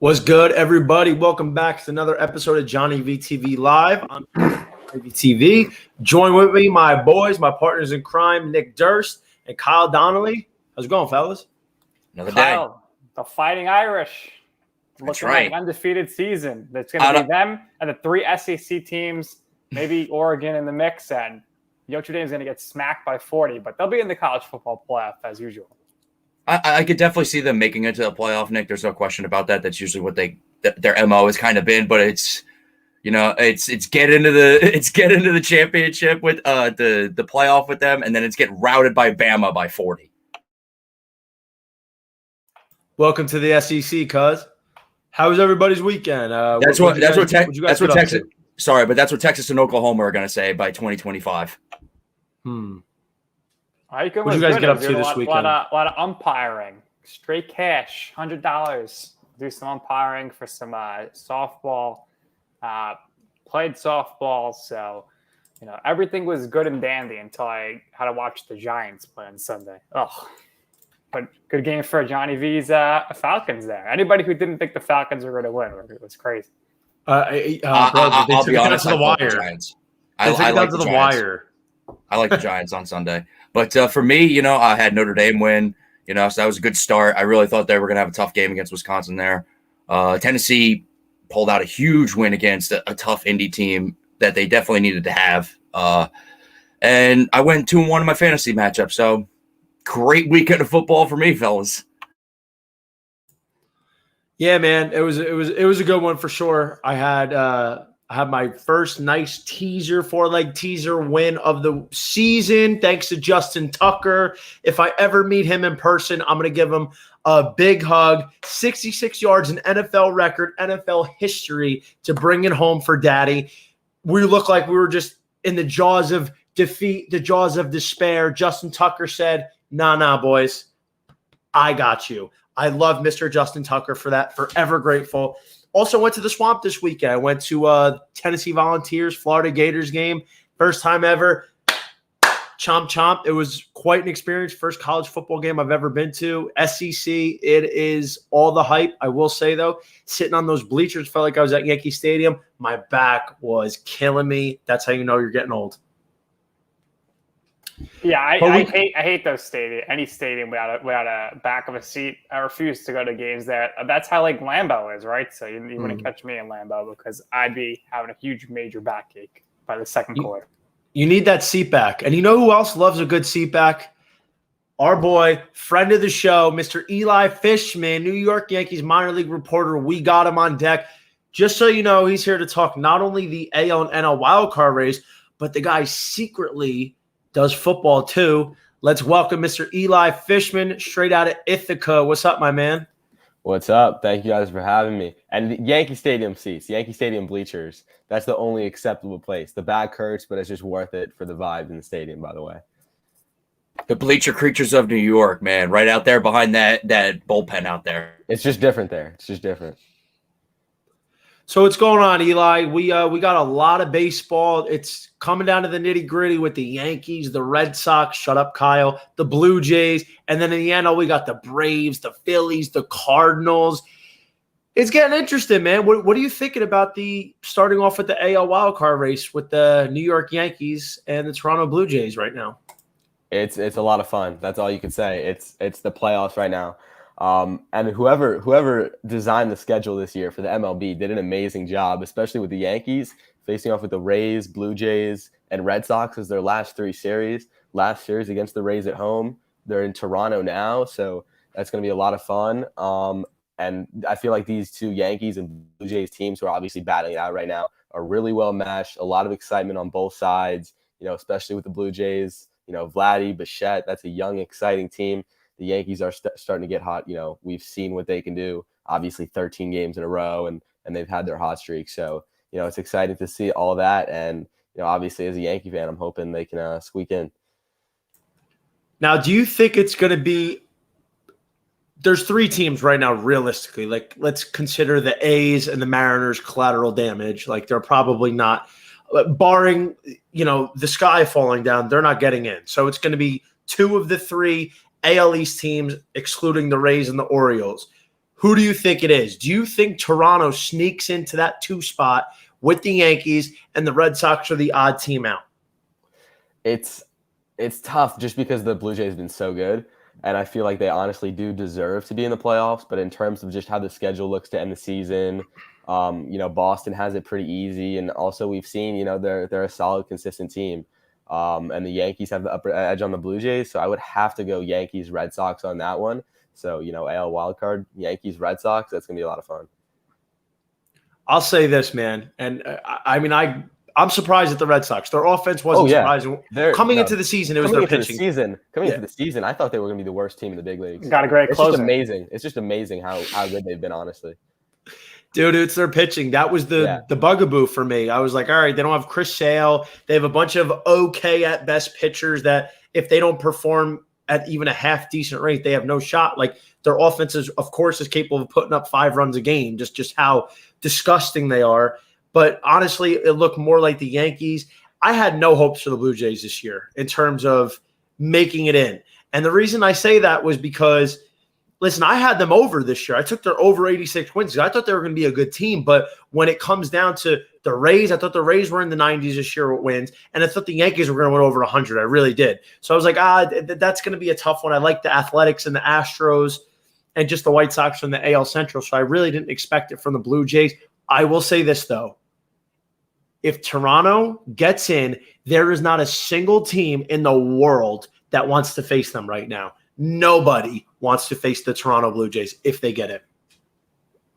What's good, everybody? Welcome back to another episode of JohnnyVTV Live. I'm JohnnyVTV. Join with me, my boys, my partners in crime, Nick Durst and Kyle Donnelly. How's it going, fellas? Another Kyle, the Fighting Irish. That's Looking right. like an undefeated season. It's going to be them and the three SEC teams, maybe Oregon in the mix, and Notre Dame is going to get smacked by 40, but they'll be in the college football playoff as usual. I could definitely see them making it to the playoff, Nick. There's no question about that. That's usually what their MO has kind of been, but it's get into the championship with the playoff with them, and then it's get routed by Bama by 40. Welcome to the SEC, cuz. How was everybody's weekend? That's what Texas. Sorry, but that's what Texas and Oklahoma are going to say by 2025. What did you guys get up to this weekend? A lot of umpiring, straight cash, $100. Do some umpiring for some softball. Played softball, so everything was good and dandy until I had to watch the Giants play on Sunday. Oh, but good game for Johnny V's Falcons there. Anybody who didn't think the Falcons were going to win, it was crazy. I'll be honest. I like the Giants. I like the Giants. I like the Giants on Sunday. But for me, I had Notre Dame win, so that was a good start. I really thought they were going to have a tough game against Wisconsin there. Tennessee pulled out a huge win against a tough Indy team that they definitely needed to have. And I went 2-1 in my fantasy matchup. So great weekend of football for me, fellas. Yeah, man, it was a good one for sure. I had my first nice four-leg teaser win of the season, thanks to Justin Tucker. If I ever meet him in person, I'm going to give him a big hug. 66 yards, an NFL record, NFL history to bring it home for Daddy. We looked like we were just in the jaws of defeat, the jaws of despair. Justin Tucker said, nah, boys, I got you. I love Mr. Justin Tucker for that. Forever grateful. Also went to the Swamp this weekend. I went to Tennessee Volunteers, Florida Gators game. First time ever. Chomp, chomp. It was quite an experience. First college football game I've ever been to. SEC, it is all the hype. I will say, though, sitting on those bleachers, felt like I was at Yankee Stadium. My back was killing me. That's how you know you're getting old. Yeah, I hate those stadium. Any stadium without a back of a seat. I refuse to go to games there. That's how Lambeau is, right? So you wouldn't catch me in Lambeau because I'd be having a huge major backache by the second quarter. You need that seat back. And you know who else loves a good seat back? Our boy, friend of the show, Mr. Eli Fishman, New York Yankees minor league reporter. We got him on deck. Just so you know, he's here to talk not only the AL and NL wildcard race, but the guy secretly does football too. Let's welcome Mr. Eli Fishman, straight out of Ithaca. What's up, my man? What's up? Thank you guys for having me. And Yankee Stadium seats, Yankee Stadium bleachers, that's the only acceptable place. The back hurts, but it's just worth it for the vibe in the stadium, by the way. The bleacher creatures of New York, man, right out there behind that bullpen out there. It's just different there. It's just different. So what's going on, Eli? We got a lot of baseball. It's coming down to the nitty-gritty with the Yankees, the Red Sox, shut up, Kyle, the Blue Jays, and then in the NL, we got the Braves, the Phillies, the Cardinals. It's getting interesting, man. What are you thinking about starting off with the AL wildcard race with the New York Yankees and the Toronto Blue Jays right now? It's a lot of fun. That's all you can say. It's the playoffs right now. And whoever designed the schedule this year for the MLB did an amazing job, especially with the Yankees facing off with the Rays, Blue Jays, and Red Sox as their last three series. Last series against the Rays at home. They're in Toronto now, so that's going to be a lot of fun. And I feel like these two Yankees and Blue Jays teams who are obviously battling it out right now are really well matched. A lot of excitement on both sides, especially with the Blue Jays. Vladdy, Bichette, that's a young, exciting team. The Yankees are starting to get hot. We've seen what they can do. Obviously, 13 games in a row, and they've had their hot streak. So, it's exciting to see all that. And, obviously, as a Yankee fan, I'm hoping they can squeak in. Now, do you think it's going to be – there's three teams right now, realistically. Like, let's consider the A's and the Mariners collateral damage. Like, they're probably not – barring, the sky falling down, they're not getting in. So, it's going to be two of the three AL East teams, excluding the Rays and the Orioles. Who do you think it is? Do you think Toronto sneaks into that 2 spot with the Yankees and the Red Sox are the odd team out? It's tough just because the Blue Jays have been so good, and I feel like they honestly do deserve to be in the playoffs. But in terms of just how the schedule looks to end the season, Boston has it pretty easy, and also we've seen they're a solid, consistent team, and the Yankees have the upper edge on the Blue Jays. So I would have to go Yankees, Red Sox on that one. So AL wildcard, Yankees, Red Sox. That's gonna be a lot of fun. I'll say this, man, and I'm surprised at the Red Sox. Their offense wasn't surprising. Coming into the season, it was their pitching. Coming into the season, I thought they were going to be the worst team in the big leagues. Got a great closer. It's just amazing how good they've been, honestly. Dude, it's their pitching. That was the bugaboo for me. I was like, all right, they don't have Chris Sale. They have a bunch of okay at best pitchers that if they don't perform at even a half decent rate, they have no shot. Like their offense is, of course, is capable of putting up 5 runs a game, just how disgusting they are. But honestly, it looked more like the Yankees. I had no hopes for the Blue Jays this year in terms of making it in. And the reason I say that was because, listen, I had them over this year. I took their over 86 wins. I thought they were going to be a good team. But when it comes down to the Rays, I thought the Rays were in the 90s this year with wins. And I thought the Yankees were going to win over 100. I really did. So I was like, that's going to be a tough one. I like the Athletics and the Astros and just the White Sox from the AL Central. So I really didn't expect it from the Blue Jays. I will say this, though. If Toronto gets in, there is not a single team in the world that wants to face them right now. Nobody wants to face the Toronto Blue Jays if they get it.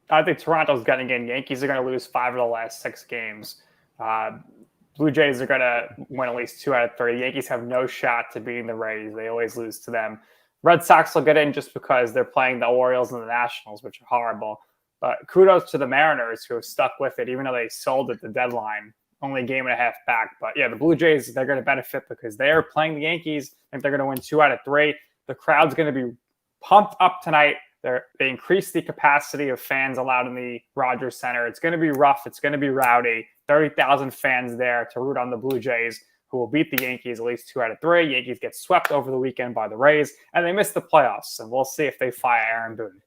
I think Toronto's getting in. Yankees are going to lose 5 of the last 6 games. Blue Jays are going to win at least 2 out of 3. Yankees have no shot to beating the Rays. They always lose to them. Red Sox will get in just because they're playing the Orioles and the Nationals, which are horrible. But kudos to the Mariners who have stuck with it, even though they sold at the deadline, only a game and a half back. But yeah, the Blue Jays, they're going to benefit because they are playing the Yankees. I think they're going to win 2 out of 3. The crowd's going to be pumped up tonight. They increased the capacity of fans allowed in the Rodgers Center. It's going to be rough. It's going to be rowdy. 30,000 fans there to root on the Blue Jays, who will beat the Yankees at least 2 out of 3. Yankees get swept over the weekend by the Rays, and they miss the playoffs. And we'll see if they fire Aaron Boone.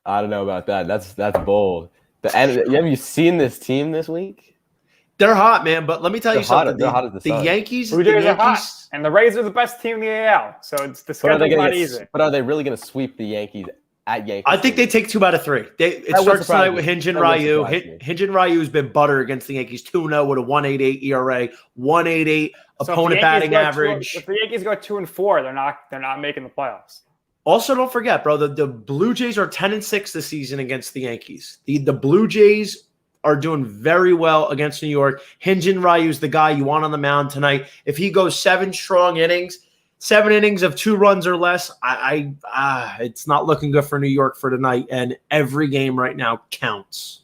I don't know about that. That's bold. Have you seen this team this week? They're hot, man. But let me tell you something. They're hot as the sun. Yankees, Blue Jays are hot, and the Rays are the best team in the AL. So it's the schedule's not easy. But are they really going to sweep the Yankees at Yankees? I think they take 2 out of 3. It starts tonight with Hinge and Ryu. Hinge and Ryu has been butter against the Yankees. 2-0 with a 1.88 ERA, 1.88 opponent batting average. If the Yankees go 2-4, they're not making the playoffs. Also, don't forget, bro, the Blue Jays are 10-6 this season against the Yankees. The Blue Jays are doing very well against New York. Hyun-Jin Ryu is the guy you want on the mound tonight. If he goes 7 strong innings, 7 innings of 2 runs or less, it's not looking good for New York for tonight. And every game right now counts.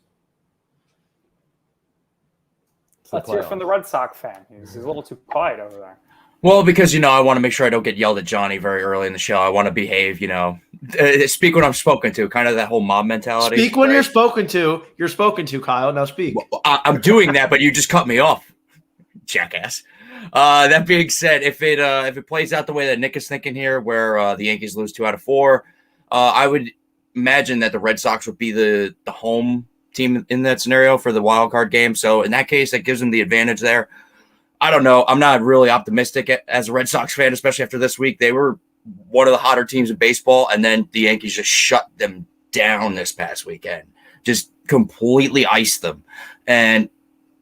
Let's hear from the Red Sox fan. He's a little too quiet over there. Well, because, I want to make sure I don't get yelled at Johnny very early in the show. I want to behave, speak when I'm spoken to, kind of that whole mob mentality. Speak when you're spoken to. You're spoken to, Kyle. Now speak. Well, I'm doing that, but you just cut me off, jackass. That being said, if it plays out the way that Nick is thinking here, where the Yankees lose 2 out of 4, I would imagine that the Red Sox would be the home team in that scenario for the wild card game. So in that case, that gives them the advantage there. I don't know. I'm not really optimistic as a Red Sox fan, especially after this week. They were one of the hotter teams in baseball, and then the Yankees just shut them down this past weekend. Just completely iced them. And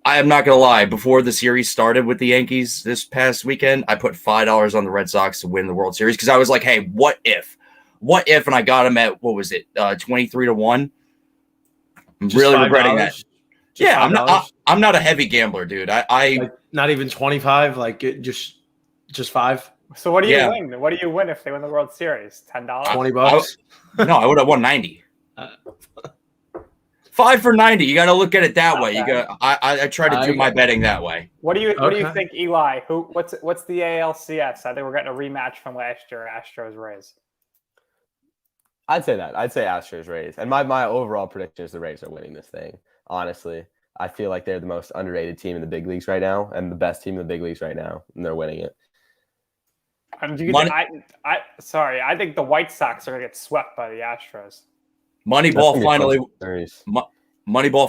I am not going to lie. Before the series started with the Yankees this past weekend, I put $5 on the Red Sox to win the World Series because I was like, hey, what if? What if? And I got them at, 23-1. I'm Just really $5? regretting that. Yeah, $5? I'm not a heavy gambler, dude. Like not even 25, just 5. So what do you win? What do you win if they win the World Series? $10? $20? No, I would have won 90. 5 for 90. You got to look at it that way. You got. I try to do my betting that way. What do you think, Eli? What's the ALCS? I think we're getting a rematch from last year, Astros Rays. I'd say that. I'd say Astros Rays. And my overall prediction is the Rays are winning this thing. Honestly, I feel like they're the most underrated team in the big leagues right now and the best team in the big leagues right now, and they're winning it. I think the White Sox are going to get swept by the Astros. Moneyball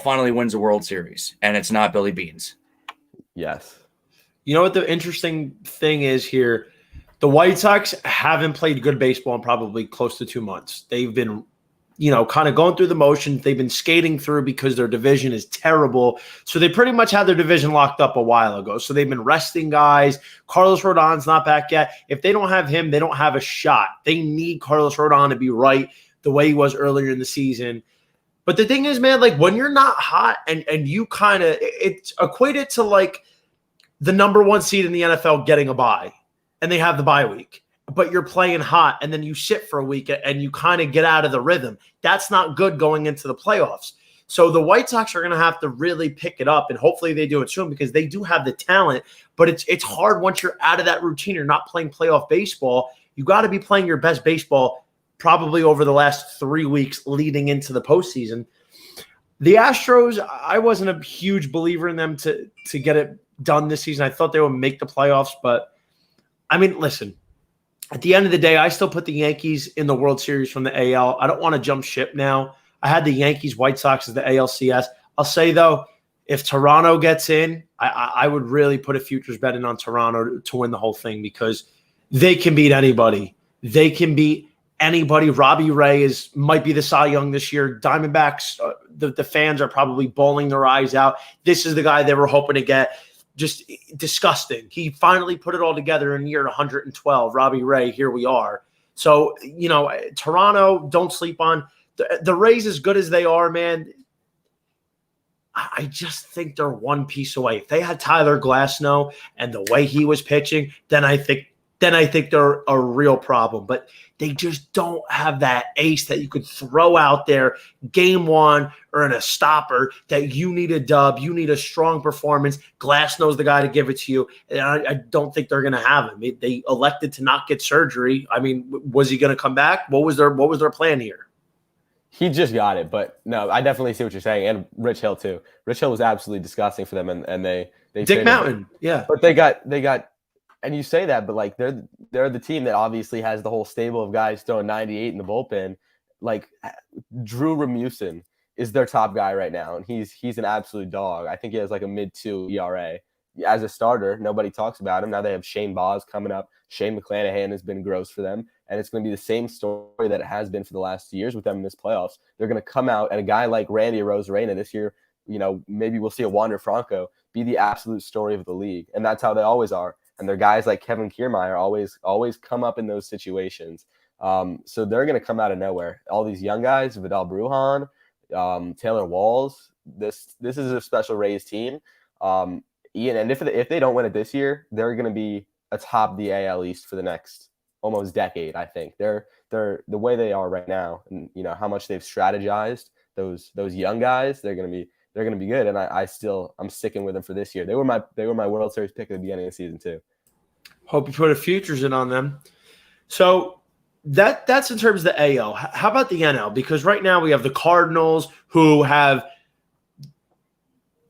finally wins a World Series, and it's not Billy Beans. Yes. You know what the interesting thing is here? The White Sox haven't played good baseball in probably close to 2 months. They've been, kind of going through the motions. They've been skating through because their division is terrible. So they pretty much had their division locked up a while ago. So they've been resting guys. Carlos Rodon's not back yet. If they don't have him, they don't have a shot. They need Carlos Rodon to be right the way he was earlier in the season. But the thing is, man, like when you're not hot and you kind of – it's equated to like the number one seed in the NFL getting a bye. And they have the bye week, but you're playing hot and then you sit for a week and you kind of get out of the rhythm. That's not good going into the playoffs. So the White Sox are going to have to really pick it up, and hopefully they do it soon because they do have the talent, but it's hard once you're out of that routine. You're not playing playoff baseball. You got to be playing your best baseball probably over the last 3 weeks leading into the postseason. The Astros, I wasn't a huge believer in them to get it done this season. I thought they would make the playoffs, but I mean, listen, at the end of the day, I still put the Yankees in the World Series from the AL. I don't want to jump ship now. I had the Yankees, White Sox as the ALCS. I'll say, though, if Toronto gets in, I would really put a futures bet in on Toronto to win the whole thing because they can beat anybody. They can beat anybody. Robbie Ray might be the Cy Young this year. Diamondbacks, the fans are probably bawling their eyes out. This is the guy they were hoping to get. Just disgusting. He finally put it all together in year 112. Robbie Ray, here we are. So, Toronto, don't sleep on. The Rays, as good as they are, man, I just think they're one piece away. If they had Tyler Glasnow and the way he was pitching, then I think they're a real problem. But they just don't have that ace that you could throw out there game one or in a stopper that you need a dub. You need a strong performance. Glasnow's the guy to give it to you. And I don't think they're going to have him. They elected to not get surgery. I mean, was he going to come back? What was their plan here? He just got it. But no, I definitely see what you're saying. And Rich Hill too. Rich Hill was absolutely disgusting for them. And they Dick Mountain. Yeah. But they got, and you say that, but like they're the team that obviously has the whole stable of guys throwing 98 in the bullpen. Like Drew Remusin is their top guy right now, and he's an absolute dog. I think he has like a mid-2 ERA. As a starter, nobody talks about him. Now they have Shane Baz coming up. Shane McClanahan has been gross for them, and it's going to be the same story that it has been for the last 2 years with them in this playoffs. They're going to come out, and a guy like Randy Arozarena this year, maybe we'll see a Wander Franco be the absolute story of the league, and that's how they always are. And their guys like Kevin Kiermaier always come up in those situations. So they're going to come out of nowhere. All these young guys, Vidal Brujan, Taylor Walls. This is a special Rays team. Ian, and if they don't win it this year, they're going to be atop the AL East for the next almost decade. I think they're the way they are right now, and how much they've strategized those young guys. They're going to be good, and I'm sticking with them for this year. They were my World Series pick at the beginning of the season too. Hope you put a futures in on them. So that's in terms of the AL. How about the NL? Because right now we have the Cardinals who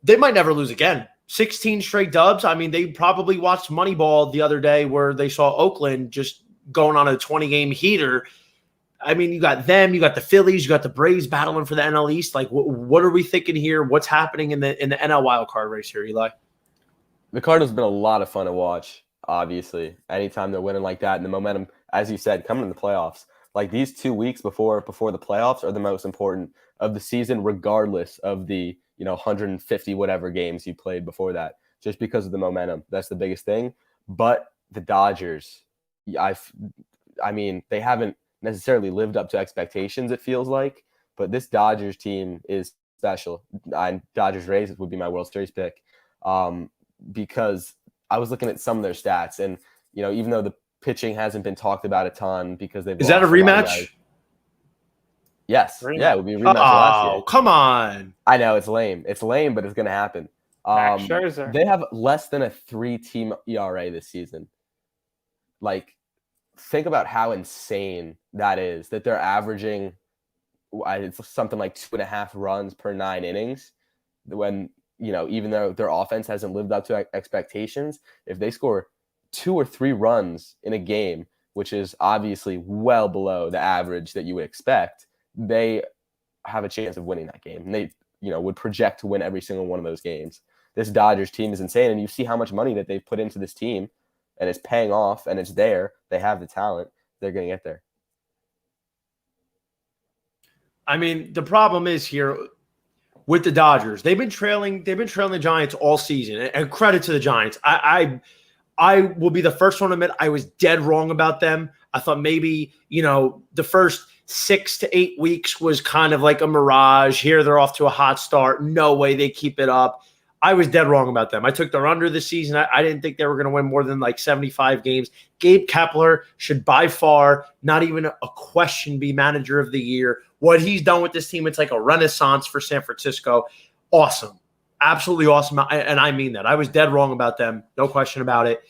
they might never lose again. 16 straight dubs. I mean, they probably watched Moneyball the other day where they saw Oakland just going on a 20-game heater. I mean, you got them, you got the Phillies, you got the Braves battling for the NL East. Like, what are we thinking here? What's happening in the NL wildcard race here, Eli? The Cardinals have been a lot of fun to watch, obviously. Anytime they're winning like that, and the momentum, as you said, coming in the playoffs. Like these 2 weeks before the playoffs are the most important of the season, regardless of the 150 whatever games you played before that, just because of the momentum. That's the biggest thing. But the Dodgers, I mean, they haven't necessarily lived up to expectations, it feels like, but this Dodgers team is special. Dodgers Rays would be my World Series pick, because I was looking at some of their stats, and even though the pitching hasn't been talked about a ton because they've is that a rematch? Yes. Yeah, it would be a rematch last year. Oh, come on. I know it's lame. It's lame, but it's going to happen. They have less than a 3-team ERA this season. Like, think about how insane that is, that they're averaging it's something like 2.5 runs per 9 innings when, even though their offense hasn't lived up to expectations, if they score 2 or 3 runs in a game, which is obviously well below the average that you would expect, they have a chance of winning that game. And they, would project to win every single one of those games. This Dodgers team is insane. And you see how much money that they've put into this team, and it's paying off, and it's there. They have the talent. They're going to get there. I mean, the problem is here with the Dodgers. They've been trailing the Giants all season, and credit to the Giants. I will be the first one to admit I was dead wrong about them. I thought maybe, the first 6 to 8 weeks was kind of like a mirage. Here they're off to a hot start. No way they keep it up. I was dead wrong about them. I took their under this season. I didn't think they were going to win more than like 75 games. Gabe Kepler should by far, not even a question, be manager of the year. What he's done with this team, it's like a renaissance for San Francisco. Awesome. Absolutely awesome. And I mean that. I was dead wrong about them. No question about it.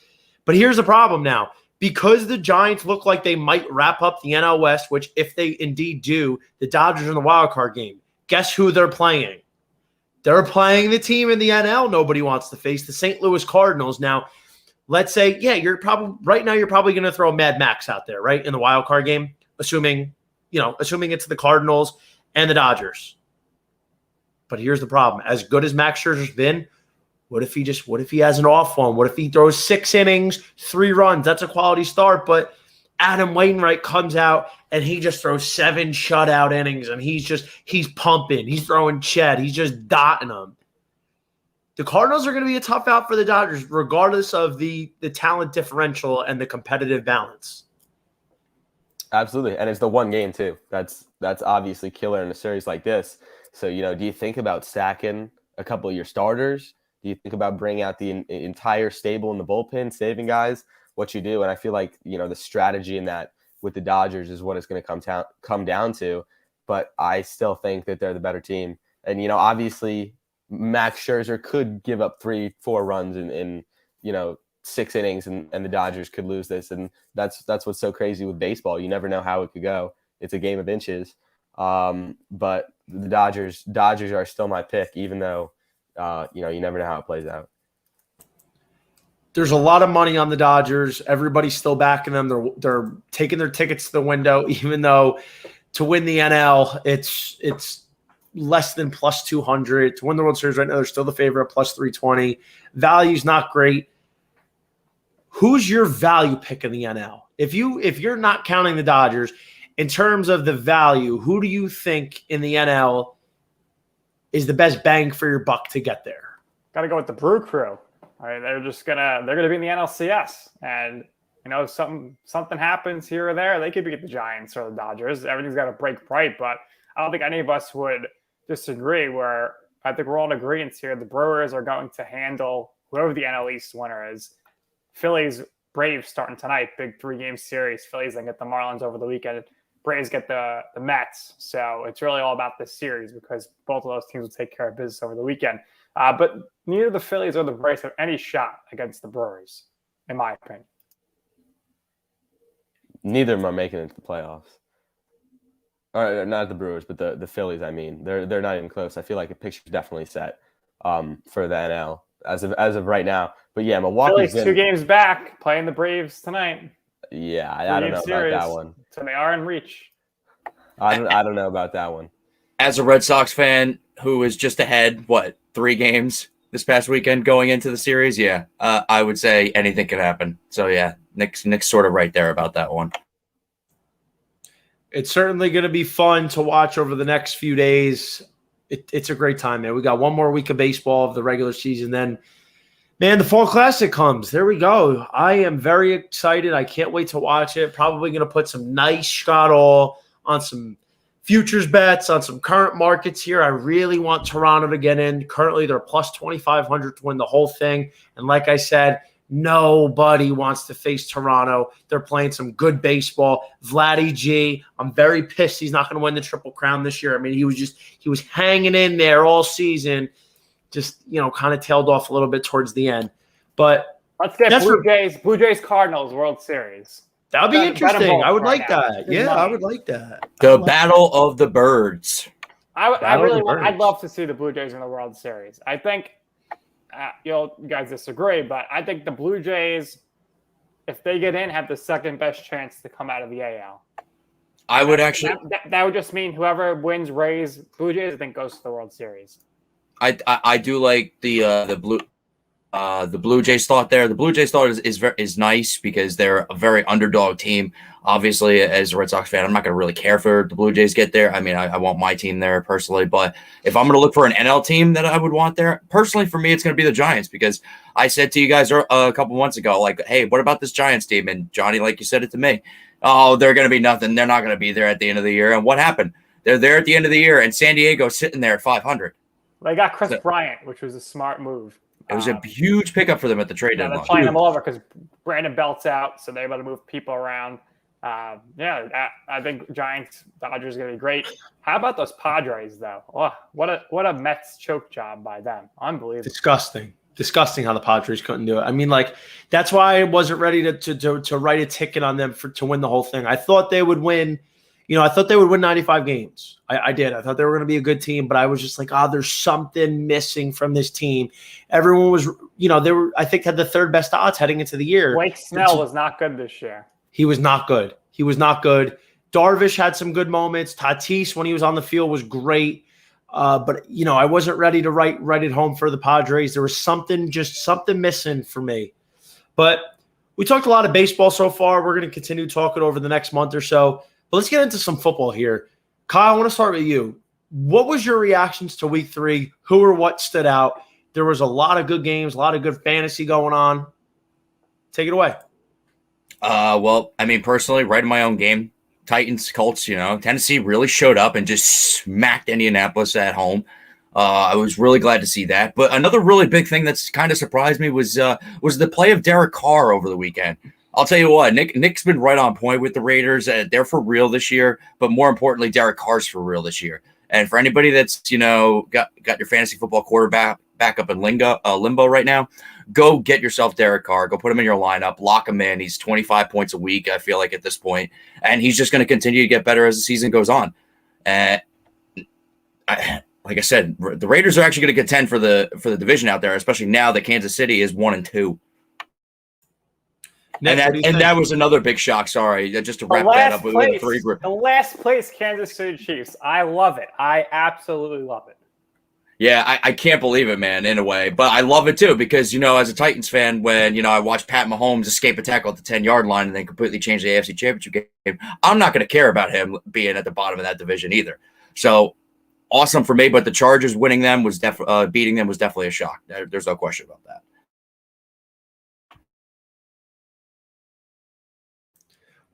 But here's the problem now. Because the Giants look like they might wrap up the NL West, which if they indeed do, the Dodgers are in the wild card game. Guess who they're playing? They're playing the team in the NL nobody wants to face, the St. Louis Cardinals. Now, let's say, you're probably going to throw Mad Max out there, right, in the wild card game, assuming it's the Cardinals and the Dodgers. But here's the problem. As good as Max Scherzer's been, what if he has an off one? What if he throws 6 innings, 3 runs? That's a quality start. But Adam Wainwright comes out and he just throws 7 shutout innings, and he's pumping. He's throwing Chet. He's just dotting them. The Cardinals are going to be a tough out for the Dodgers, regardless of the talent differential and the competitive balance. Absolutely. And it's the one game too. That's obviously killer in a series like this. So, do you think about stacking a couple of your starters? Do you think about bringing out the entire stable in the bullpen, saving guys? What you do? And I feel like, the strategy in that with the Dodgers is what it's going to come down to. But I still think that they're the better team. And, obviously Max Scherzer could give up 3-4 runs in 6 innings and the Dodgers could lose this. And that's what's so crazy with baseball. You never know how it could go. It's a game of inches. But the Dodgers are still my pick, even though, you never know how it plays out. There's a lot of money on the Dodgers. Everybody's still backing them. They're taking their tickets to the window, even though to win the NL, it's less than plus 200. To win the World Series right now, they're still the favorite, plus 320. Value's not great. Who's your value pick in the NL? If you're not counting the Dodgers, in terms of the value, who do you think in the NL is the best bang for your buck to get there? Got to go with the Brew Crew. All right, they're gonna be in the NLCS, and something happens here or there, they could beat the Giants or the Dodgers. Everything's got to break right, but I don't think any of us would disagree. Where I think we're all in agreement here. The Brewers are going to handle whoever the NL East winner is. Phillies, Braves starting tonight, big 3-game series. Phillies then get the Marlins over the weekend. Braves get the Mets. So it's really all about this series because both of those teams will take care of business over the weekend. But neither the Phillies or the Braves have any shot against the Brewers, in my opinion. Neither of them are making it to the playoffs. Or not the Brewers, but the Phillies. I mean, they're not even close. I feel like the picture's definitely set for the NL as of right now. But yeah, Milwaukee's Phillies 2 games back, playing the Braves tonight. Yeah, I don't know about that one. So they are in reach. I don't know about that one. As a Red Sox fan who is just ahead, 3 games this past weekend going into the series? Yeah, I would say anything could happen. So yeah, Nick's sort of right there about that one. It's certainly going to be fun to watch over the next few days. It's a great time, man. We got one more week of baseball of the regular season. Then, man, the Fall Classic comes. There we go. I am very excited. I can't wait to watch it. Probably going to put some nice shot all on some futures bets, on some current markets here. I really want Toronto to get in. Currently, they're plus 2,500 to win the whole thing. And like I said, nobody wants to face Toronto. They're playing some good baseball. Vladdy G, I'm very pissed he's not going to win the Triple Crown this year. I mean, he was hanging in there all season, just, kind of tailed off a little bit towards the end. But let's get Blue Jays Cardinals World Series. That would be interesting. I would like that. Yeah, I would like that. The Battle of the Birds. I'd love to see the Blue Jays in the World Series. I think you guys disagree, but I think the Blue Jays, if they get in, have the second best chance to come out of the AL. I would actually. That would just mean whoever wins Rays, Blue Jays, I think goes to the World Series. I do like the Blue Jays thought there. The Blue Jays thought is nice because they're a very underdog team. Obviously, as a Red Sox fan, I'm not going to really care for the Blue Jays get there. I mean, I want my team there personally, but if I'm going to look for an NL team that I would want there, personally for me, it's going to be the Giants because I said to you guys a couple months ago, like, hey, what about this Giants team? And Johnny, like you said it to me, oh, they're going to be nothing. They're not going to be there at the end of the year. And what happened? They're there at the end of the year, and San Diego's sitting there at 500. They got Chris Bryant, which was a smart move. It was a huge pickup for them at the trade deadline. They're playing them all over because Brandon Belt's out, so they're able to move people around. I think Giants, Dodgers is going to be great. How about those Padres, though? Oh, what a Mets choke job by them. Unbelievable. Disgusting how the Padres couldn't do it. I mean, like, that's why I wasn't ready to write a ticket on them to win the whole thing. I thought they would win. I thought they would win 95 games. I did. I thought they were going to be a good team, but I was just like, there's something missing from this team. Everyone was, I think had the third best odds heading into the year. Blake Snell was not good this year. He was not good. Darvish had some good moments. Tatis, when he was on the field, was great. But I wasn't ready to write it home for the Padres. There was something missing for me. But we talked a lot of baseball so far. We're going to continue talking over the next month or so. But let's get into some football here. Kyle, I want to start with you. What was your reactions to week 3? Who or what stood out? There was a lot of good games, a lot of good fantasy going on. Take it away. Well, I mean, personally, right in my own game, Titans, Colts, Tennessee really showed up and just smacked Indianapolis at home. I was really glad to see that. But another really big thing that's kind of surprised me was the play of Derek Carr over the weekend. I'll tell you what, Nick's been right on point with the Raiders. They're for real this year, but more importantly, Derek Carr's for real this year. And for anybody that's got your fantasy football quarterback back up in limbo right now, go get yourself Derek Carr. Go put him in your lineup, lock him in. He's 25 points a week, I feel like, at this point, and he's just going to continue to get better as the season goes on. And like I said, the Raiders are actually going to contend for the division out there, especially now that Kansas City is 1-2. Nick, and that was another big shock. Sorry, just to wrap that up with the 3 group. The last place Kansas City Chiefs. I love it. I absolutely love it. Yeah, I can't believe it, man, in a way. But I love it, too, because, as a Titans fan, when, I watched Pat Mahomes escape a tackle at the 10-yard line and then completely change the AFC Championship game, I'm not going to care about him being at the bottom of that division either. So, awesome for me, but the Chargers winning them was beating them was definitely a shock. There's no question about that.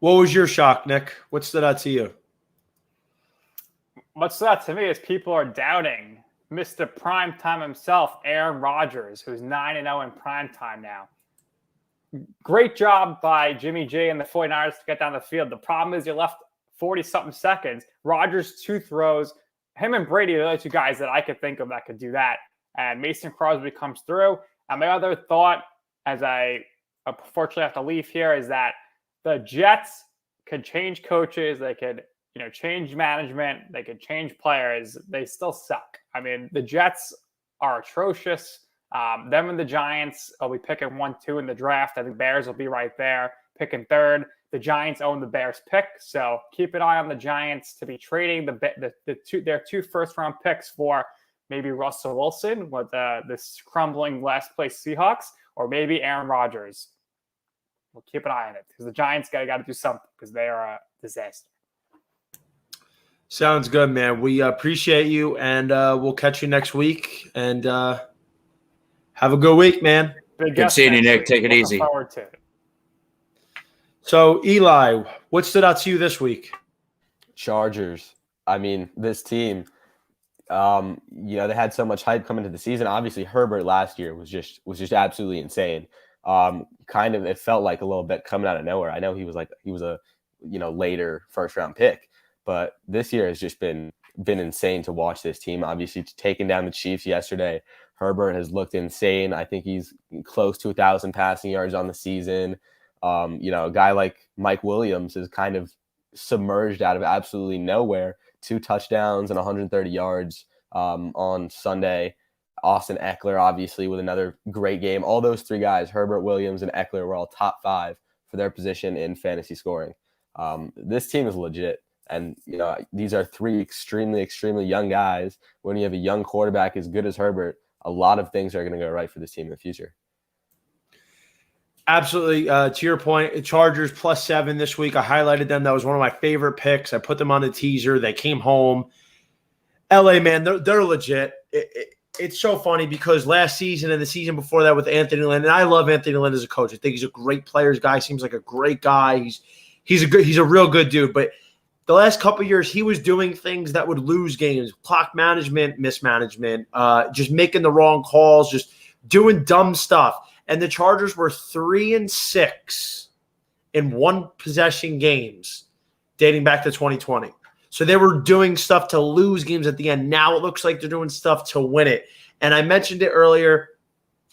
What was your shock, Nick? What stood out to you? What stood out to me is people are doubting Mr. Primetime himself, Aaron Rodgers, who's 9-0 in primetime now. Great job by Jimmy G and the 49ers to get down the field. The problem is you left 40-something seconds. Rodgers, 2 throws. Him and Brady are the only 2 guys that I could think of that could do that. And Mason Crosby comes through. And my other thought, as I unfortunately have to leave here, is that the Jets could change coaches. They could, change management. They could change players. They still suck. I mean, the Jets are atrocious. Them and the Giants will be picking 1-2 in the draft. I think Bears will be right there, picking 3rd. The Giants own the Bears pick, so keep an eye on the Giants to be trading their 2 first-round picks for maybe Russell Wilson with this crumbling last-place Seahawks, or maybe Aaron Rodgers. We'll keep an eye on it because the Giants got to do something because they are a disaster. Sounds good, man. We appreciate you, and we'll catch you next week. And have a good week, man. Good seeing you, Nick. Take it easy. Looking forward to it. So, Eli, what stood out to you this week? Chargers. I mean, this team, they had so much hype coming into the season. Obviously, Herbert last year was just absolutely insane. It felt like a little bit coming out of nowhere. I know he was a later first round pick, but this year has just been insane to watch this team. Obviously, taking down the Chiefs yesterday, Herbert has looked insane. I think he's close to 1,000 passing yards on the season. A guy like Mike Williams is kind of submerged out of absolutely nowhere. 2 touchdowns and 130 yards on Sunday. Austin Eckler, obviously, with another great game. All those 3 guys, Herbert, Williams, and Eckler, were all top 5 for their position in fantasy scoring. This team is legit. And, these are three extremely, extremely young guys. When you have a young quarterback as good as Herbert, a lot of things are going to go right for this team in the future. Absolutely. To your point, Chargers +7 this week. I highlighted them. That was one of my favorite picks. I put them on the teaser. They came home. LA, man, they're legit. It's so funny because last season and the season before that with Anthony Lynn, and I love Anthony Lynn as a coach. I think he's a great players guy. Seems like a great guy. He's a real good dude. But the last couple of years, he was doing things that would lose games: clock management, mismanagement, just making the wrong calls, just doing dumb stuff. And the Chargers were 3-6 in one possession games dating back to 2020. So they were doing stuff to lose games at the end. Now it looks like they're doing stuff to win it. And I mentioned it earlier.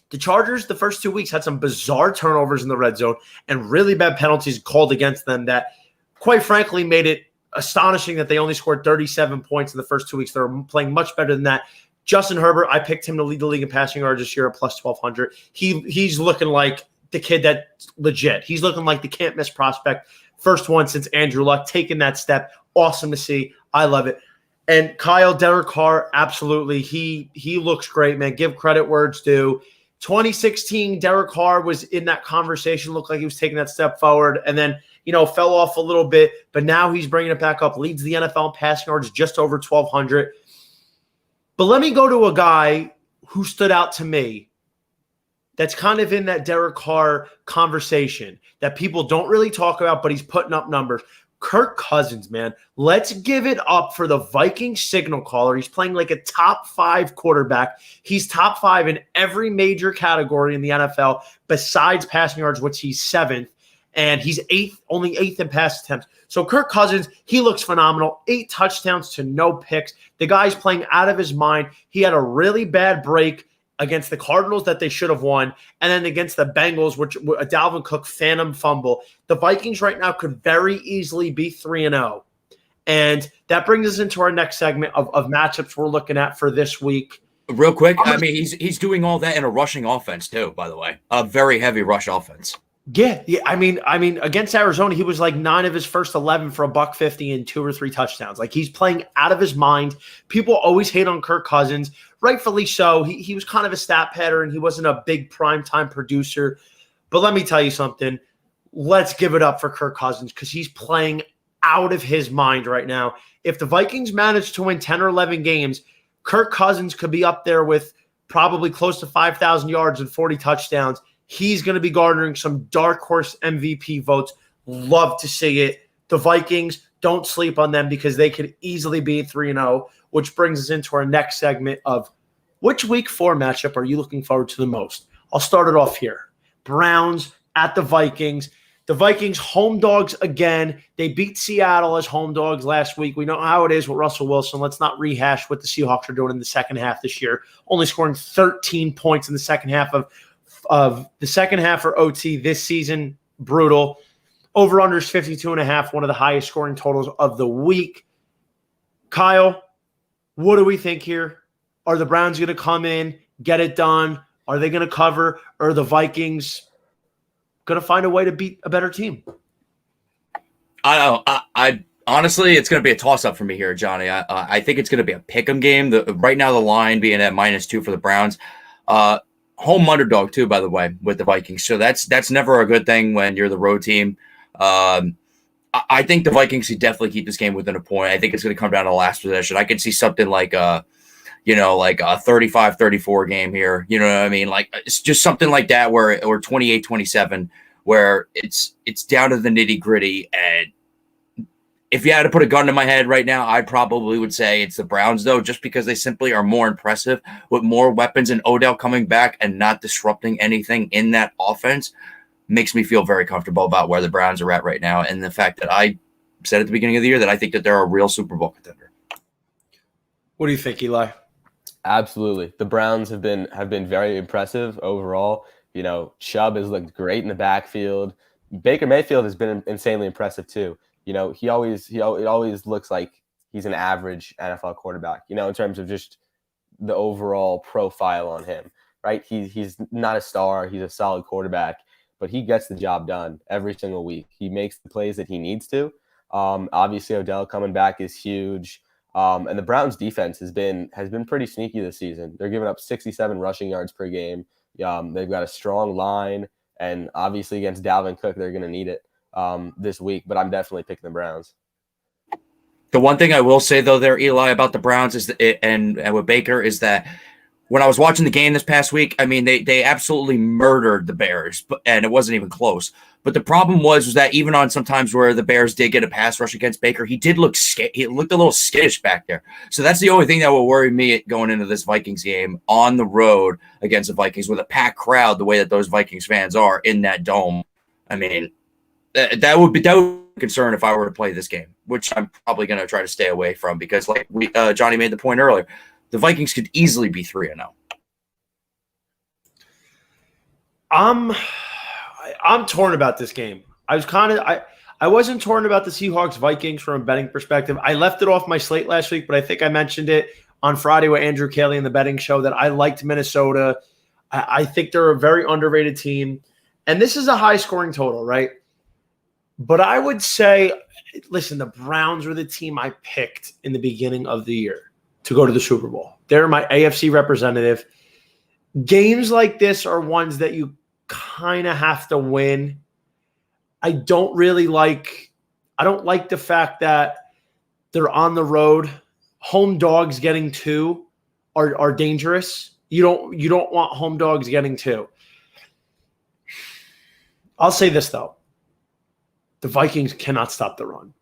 The Chargers, the first 2 weeks, had some bizarre turnovers in the red zone and really bad penalties called against them that, quite frankly, made it astonishing that they only scored 37 points in the first 2 weeks. They're playing much better than that. Justin Herbert, I picked him to lead the league in passing yards this year at +1,200. He's looking like the kid that's legit. He's looking like the can't-miss prospect. First one since Andrew Luck, taking that step. Awesome to see. I love it. And Kyle, Derek Carr, absolutely. He looks great, man. Give credit where it's due. 2016, Derek Carr was in that conversation, looked like he was taking that step forward, and then, fell off a little bit. But now he's bringing it back up, leads the NFL in passing yards just over 1,200. But let me go to a guy who stood out to me that's kind of in that Derek Carr conversation that people don't really talk about, but he's putting up numbers. Kirk Cousins, man. Let's give it up for the Vikings signal caller. He's playing like a top 5 quarterback. He's top 5 in every major category in the NFL besides passing yards, which he's 7th. And he's only 8th in pass attempts. So Kirk Cousins, he looks phenomenal. 8 touchdowns to no picks. The guy's playing out of his mind. He had a really bad break against the Cardinals that they should have won, and then against the Bengals, which a Dalvin Cook phantom fumble. The Vikings right now could very easily be 3-0. And that brings us into our next segment of matchups we're looking at for this week. Real quick, he's doing all that in a rushing offense too, by the way. A very heavy rush offense. Yeah. I mean, against Arizona, he was like 9 of his first 11 for $150 and 2 or 3 touchdowns. Like, he's playing out of his mind. People always hate on Kirk Cousins, rightfully so. He was kind of a stat pattern, and he wasn't a big primetime producer. But let me tell you something. Let's give it up for Kirk Cousins because he's playing out of his mind right now. If the Vikings manage to win 10 or 11 games, Kirk Cousins could be up there with probably close to 5,000 yards and 40 touchdowns. He's going to be garnering some dark horse MVP votes. Love to see it. The Vikings, don't sleep on them because they could easily be 3-0, which brings us into our next segment of which week 4 matchup are you looking forward to the most? I'll start it off here. Browns at the Vikings. The Vikings home dogs again. They beat Seattle as home dogs last week. We know how it is with Russell Wilson. Let's not rehash what the Seahawks are doing in the second half this year. Only scoring 13 points in the second half of the second half for OT this season. Brutal. Over-under is 52.5, one of the highest scoring totals of the week. Kyle, what do we think here? Are the Browns going to come in, get it done? Are they going to cover? Or are the Vikings going to find a way to beat a better team? I don't know. I honestly, it's going to be a toss-up for me here, Johnny. I think it's going to be a pick'em game. Right now, the line being at -2 for the Browns. Home underdog too, by the way, with the Vikings. So that's never a good thing when you're the road team. I think the Vikings should definitely keep this game within a point. I think it's going to come down to the last possession. I could see something like a 35-34 game here. You know what I mean? Like, it's just something like that or 28-27, where it's down to the nitty gritty. And if you had to put a gun to my head right now, I probably would say it's the Browns, though, just because they simply are more impressive with more weapons and Odell coming back and not disrupting anything in that offense. Makes me feel very comfortable about where the Browns are at right now, and the fact that I said at the beginning of the year that I think that they're a real Super Bowl contender. What do you think, Eli? Absolutely. The Browns have been very impressive overall. You know, Chubb has looked great in the backfield. Baker Mayfield has been insanely impressive too. You know, it always looks like he's an average NFL quarterback, you know, in terms of just the overall profile on him, right? He's not a star. He's a solid quarterback, but he gets the job done every single week. He makes the plays that he needs to. Obviously, Odell coming back is huge. And the Browns defense has been pretty sneaky this season. They're giving up 67 rushing yards per game. They've got a strong line, and obviously against Dalvin Cook, they're going to need it this week. But I'm definitely picking the Browns. The one thing I will say, though, there, Eli, about the Browns is and with Baker is that when I was watching the game this past week, I mean, they absolutely murdered the Bears, and it wasn't even close. But the problem was that even on sometimes where the Bears did get a pass rush against Baker, he looked a little skittish back there. So that's the only thing that will worry me going into this Vikings game on the road against the Vikings with a packed crowd, the way that those Vikings fans are in that dome. I mean, that would be a concern if I were to play this game, which I'm probably going to try to stay away from because, like Johnny made the point earlier, the Vikings could easily be 3-0. I'm torn about this game. I wasn't torn about the Seahawks Vikings from a betting perspective. I left it off my slate last week, but I think I mentioned it on Friday with Andrew Caley in the betting show that I liked Minnesota. I think they're a very underrated team, and this is a high scoring total, right? But I would say, listen, the Browns were the team I picked in the beginning of the year to go to the Super Bowl. They're my AFC representative. Games like this are ones that you kind of have to win. I don't like the fact that they're on the road. Home dogs getting 2 are dangerous. You don't want home dogs getting 2. I'll say this, though. The Vikings cannot stop the run.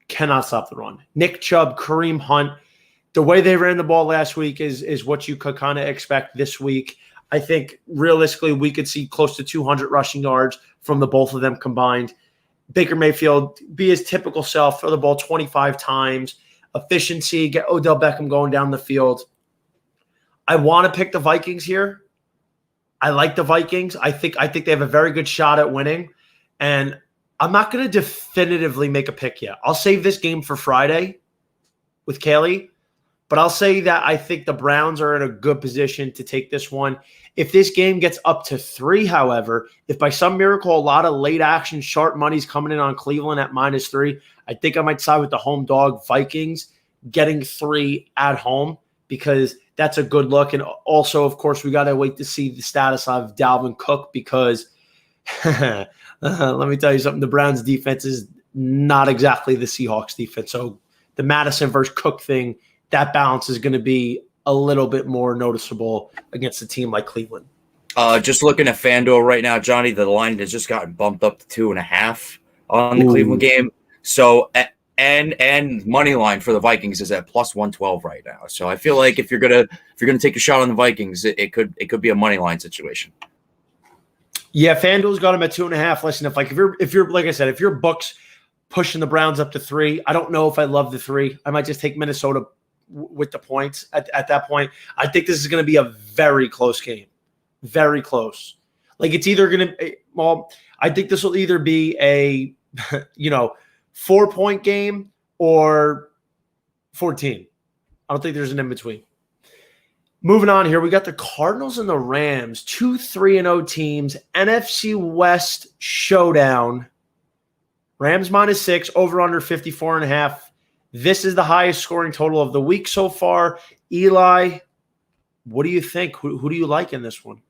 Cannot stop the run. Nick Chubb, Kareem Hunt, the way they ran the ball last week is what you could kind of expect this week. I think realistically we could see close to 200 rushing yards from the both of them combined. Baker Mayfield, be his typical self, throw the ball 25 times. Efficiency, get Odell Beckham going down the field. I want to pick the Vikings here. I like the Vikings. I think they have a very good shot at winning. And I'm not going to definitively make a pick yet. I'll save this game for Friday with Caley. But I'll say that I think the Browns are in a good position to take this one. If this game gets up to 3, however, if by some miracle a lot of late action sharp money's coming in on Cleveland at -3, I think I might side with the home dog Vikings getting 3 at home because that's a good look. And also, of course, we got to wait to see the status of Dalvin Cook because let me tell you something. The Browns defense is not exactly the Seahawks defense. So the Madison versus Cook thing, that balance is going to be a little bit more noticeable against a team like Cleveland. Just looking at FanDuel right now, Johnny, the line has just gotten bumped up to 2.5 on the Cleveland game. So, and money line for the Vikings is at +112 right now. So I feel like if you're gonna take a shot on the Vikings, it could be a money line situation. Yeah, FanDuel's got them at 2.5. Listen, if you're like I said, if your book's pushing the Browns up to 3, I don't know if I love the 3. I might just take Minnesota with the points at that point. I think this is going to be a very close game. Very close. Like it's either going to I think this will either be a 4-point game or 14. I don't think there's an in-between. Moving on here, we got the Cardinals and the Rams, 2 3-0 teams, NFC West Showdown. Rams -6, over under 54.5. This is the highest scoring total of the week so far. Eli, what do you think? Who do you like in this one?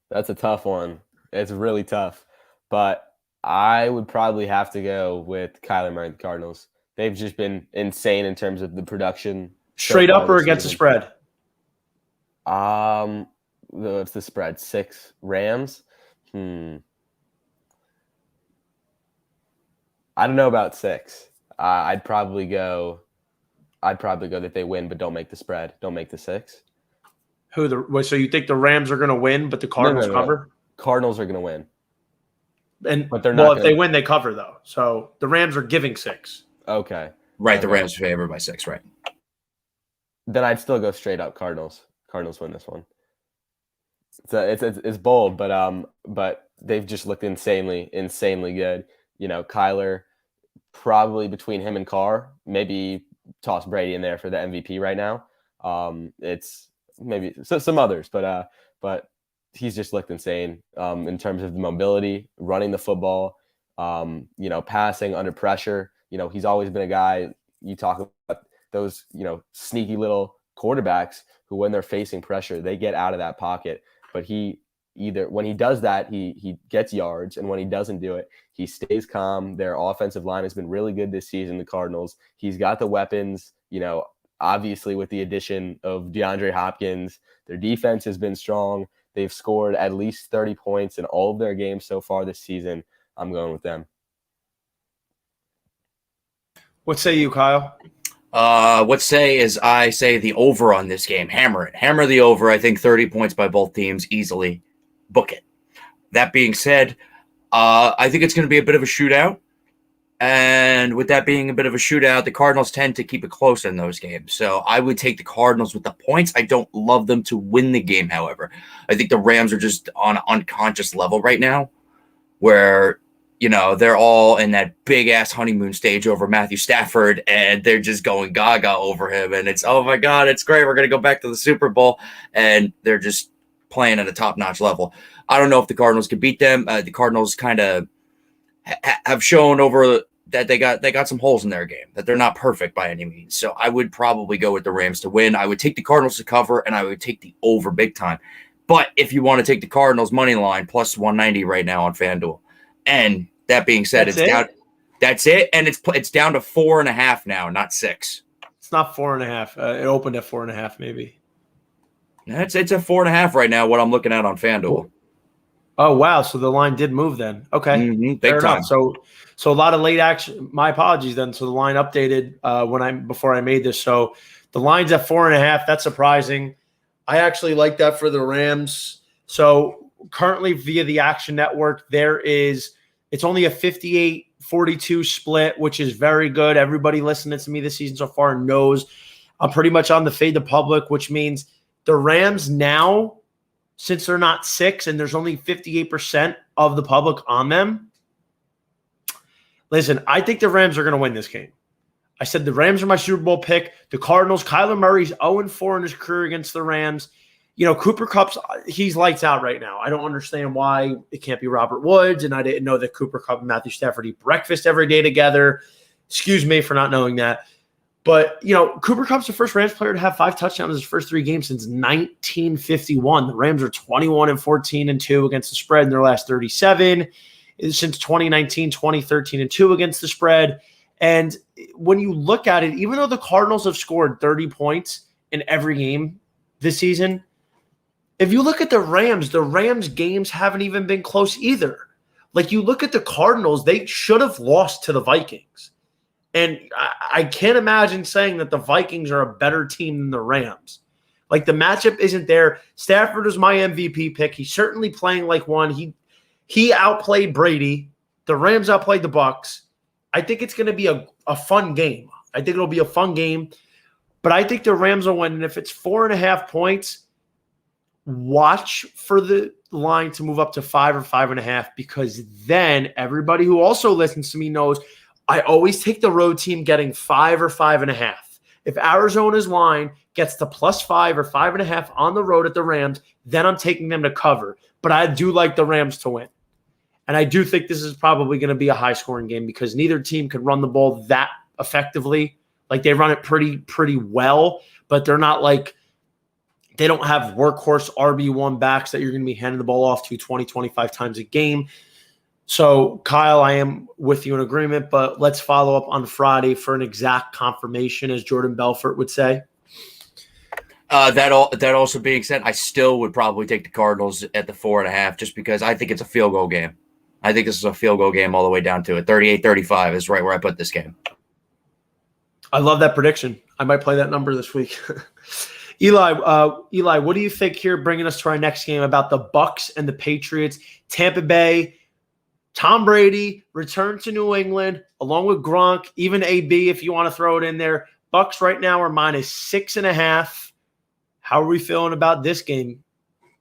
That's a tough one. It's really tough. But I would probably have to go with Kyler Murray and the Cardinals. They've just been insane in terms of the production. Straight up or against the spread? What's the spread? 6 Rams? I don't know about 6. I'd probably go that they win, but don't make the spread. Don't make the 6. So you think the Rams are going to win, but the Cardinals cover? Cardinals are going to win. But they're not. Well, if they win, they cover though. So the Rams are giving 6. Okay. Right. The Rams are favored by 6. Right. Then I'd still go straight up Cardinals. Cardinals win this one. So it's bold, but they've just looked insanely good. Kyler, probably between him and Carr, maybe toss Brady in there for the MVP right now. It's maybe some others, but he's just looked insane in terms of the mobility, running the football. passing under pressure. He's always been a guy, you talk about those, sneaky little quarterbacks who, when they're facing pressure, they get out of that pocket. But when he does that, he gets yards, and when he doesn't do it, he stays calm. Their offensive line has been really good this season, the Cardinals. He's got the weapons, obviously with the addition of DeAndre Hopkins. Their defense has been strong. They've scored at least 30 points in all of their games so far this season. I'm going with them. What say you, Kyle? I say the over on this game. Hammer it. Hammer the over. I think 30 points by both teams easily. Book it. That being said, I think it's going to be a bit of a shootout. And with that being a bit of a shootout, the Cardinals tend to keep it close in those games. So I would take the Cardinals with the points. I don't love them to win the game, however. I think the Rams are just on an unconscious level right now where, they're all in that big-ass honeymoon stage over Matthew Stafford, and they're just going gaga over him. And it's, oh, my God, it's great. We're going to go back to the Super Bowl. And they're just playing at a top-notch level. I don't know if the Cardinals can beat them. The Cardinals kind of have shown over that they got some holes in their game, that they're not perfect by any means. So I would probably go with the Rams to win. I would take the Cardinals to cover, and I would take the over big time. But if you want to take the Cardinals money line, plus 190 right now on FanDuel. And that being said, that's it. And it's down to 4.5 now, not 6. It's not 4.5. It opened at 4.5, maybe. It's at 4.5 right now, what I'm looking at on FanDuel. Oh, wow. So the line did move then. Okay. Big Fair time. enough. So a lot of late action. My apologies then. So the line updated before I made this. So the line's at 4.5. That's surprising. I actually like that for the Rams. So currently via the Action Network, it's only a 58-42 split, which is very good. Everybody listening to me this season so far knows I'm pretty much on the fade the public, which means the Rams now, since they're not 6 and there's only 58% of the public on them. Listen, I think the Rams are going to win this game. I said the Rams are my Super Bowl pick. The Cardinals, Kyler Murray's 0-4 in his career against the Rams. Cooper Kupp's, he's lights out right now. I don't understand why it can't be Robert Woods, and I didn't know that Cooper Kupp and Matthew Stafford eat breakfast every day together. Excuse me for not knowing that. But, Cooper Kupp's the first Rams player to have 5 touchdowns in his first 3 games since 1951. The Rams are 21-14-2 against the spread in their last 37. Since 2019, 20-13-2 against the spread. And when you look at it, even though the Cardinals have scored 30 points in every game this season, if you look at the Rams games haven't even been close either. Like, you look at the Cardinals, they should have lost to the Vikings. And I can't imagine saying that the Vikings are a better team than the Rams. Like, the matchup isn't there. Stafford was my MVP pick. He's certainly playing like one. He outplayed Brady. The Rams outplayed the Bucks. I think it's going to be a fun game. I think it'll be a fun game. But I think the Rams will win. And if it's 4.5 points, watch for the line to move up to 5 or 5.5, because then everybody who also listens to me knows I always take the road team getting 5 or 5.5. If Arizona's line gets to +5 or 5.5 on the road at the Rams, then I'm taking them to cover. But I do like the Rams to win. And I do think this is probably going to be a high-scoring game because neither team can run the ball that effectively. Like, they run it pretty well, but they're not like – they don't have workhorse RB1 backs that you're going to be handing the ball off to 20, 25 times a game. So, Kyle, I am with you in agreement, but let's follow up on Friday for an exact confirmation, as Jordan Belfort would say. That also being said, I still would probably take the Cardinals at the 4.5 just because I think it's a field goal game. I think this is a field goal game all the way down to it. 38-35 is right where I put this game. I love that prediction. I might play that number this week. Eli, what do you think here, bringing us to our next game about the Bucks and the Patriots? Tampa Bay, Tom Brady returned to New England along with Gronk, even AB if you want to throw it in there. Bucks right now are -6.5. How are we feeling about this game?